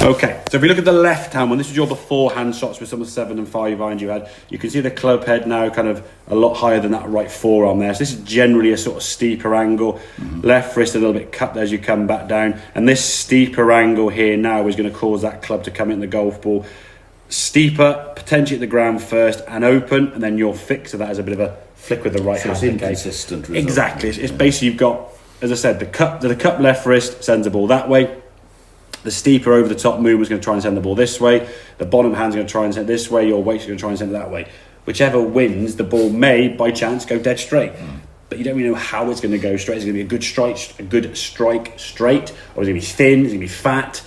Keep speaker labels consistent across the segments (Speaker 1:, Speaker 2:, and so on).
Speaker 1: Okay, so if we look at the left-hand one, this is your before hand shots with some of the 7 and 5 irons you had. You can see the club head now kind of a lot higher than that right forearm there. So this is generally a sort of steeper angle. Left wrist a little bit cut as you come back down. And this steeper angle here now is going to cause that club to come in the golf ball. Steeper, potentially at the ground first and open, and then your fix of that is a bit of a flick with the right hand.
Speaker 2: It's inconsistent result.
Speaker 1: Exactly. It's basically you've got, as I said, the cup left wrist sends the ball that way. The steeper over the top movement is going to try and send the ball this way. The bottom hand's going to try and send it this way. Your weight's going to try and send it that way. Whichever wins, the ball may, by chance, go dead straight. But you don't really know how it's going to go straight. Is it going to be a good strike straight? Or is it going to be thin? Is it going to be fat?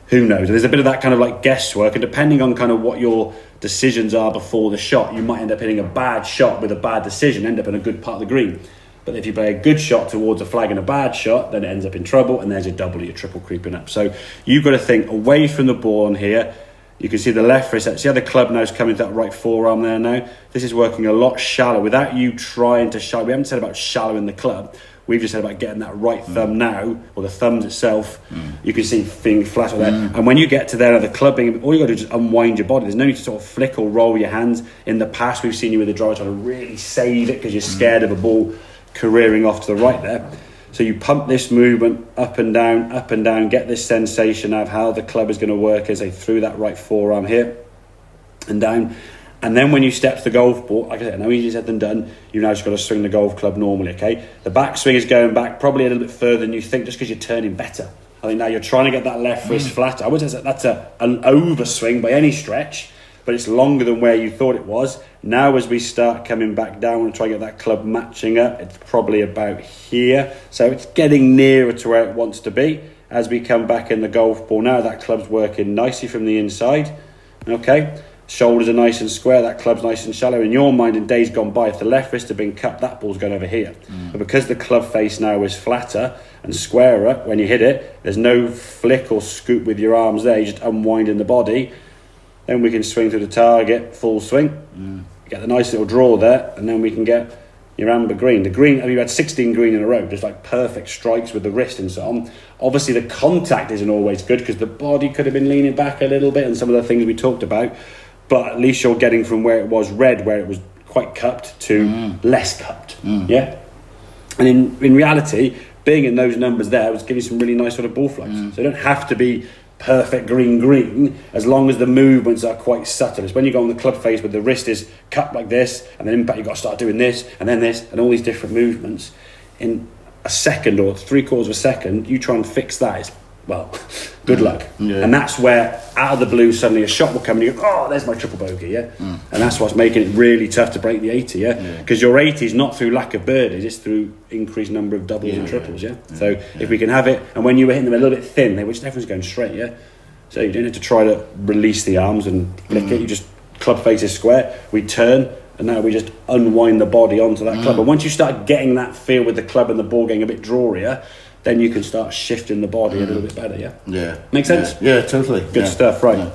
Speaker 1: Who knows? There's a bit of that kind of like guesswork. And depending on kind of what your decisions are before the shot, you might end up hitting a bad shot with a bad decision, end up in a good part of the green. But if you play a good shot towards a flag and a bad shot, then it ends up in trouble, and there's your double or your triple creeping up. So you've got to think away from the ball on here. You can see the left wrist. See how the club now is coming to that right forearm there now? This is working a lot shallow without you trying to shallow. We haven't said about shallowing the club. We've just said about getting that right thumb now, or the thumbs itself. You can see being flat there. And when you get to there, the clubbing, all you got to do is just unwind your body. There's no need to sort of flick or roll your hands. In the past, we've seen you with the driver trying to really save it because you're scared of a ball careering off to the right there. So you pump this movement up and down, get this sensation of how the club is going to work as they through that right forearm here and down. And then when you step to the golf ball, like I said, no easier said than done, you've now just got to swing the golf club normally, okay? The backswing is going back probably a little bit further than you think just because you're turning better. I think now you're trying to get that left wrist flat. I would say that's an overswing by any stretch, but it's longer than where you thought it was. Now as we start coming back down and try to get that club matching up, it's probably about here. So it's getting nearer to where it wants to be. As we come back in the golf ball now, that club's working nicely from the inside. Okay, shoulders are nice and square, that club's nice and shallow. In your mind, in days gone by, if the left wrist had been cupped, that ball's going over here. But because the club face now is flatter and squarer, when you hit it, there's no flick or scoop with your arms there, you're just unwinding the body. Then we can swing through the target, full swing, get the nice little draw there, and then we can get your amber green. The green, I mean, you had 16 green in a row, just like perfect strikes with the wrist and so on. Obviously, the contact isn't always good because the body could have been leaning back a little bit and some of the things we talked about, but at least you're getting from where it was red, where it was quite cupped, to less cupped, yeah? And in reality, being in those numbers there was giving some really nice sort of ball flights. So you don't have to be perfect green as long as the movements are quite subtle. It's when you go on the club face where the wrist is cut like this and then impact, you've got to start doing this and then this and all these different movements in a second or 3/4 of a second. You try and fix that, it's, well, good luck. And that's where out of the blue suddenly a shot will come and you go, oh, there's my triple bogey, and that's what's making it really tough to break the 80, because your 80 is not through lack of birdies, it's through increased number of doubles and triples. So if we can have it, and when you were hitting them a little bit thin, they were just, everyone's going straight, so you don't have to try to release the arms and flick it. You just club face is square, we turn, and now we just unwind the body onto that club. And once you start getting that feel with the club and the ball getting a bit drawier, then you can start shifting the body a little bit better. Make sense?
Speaker 2: Yeah, totally.
Speaker 1: Good stuff, right?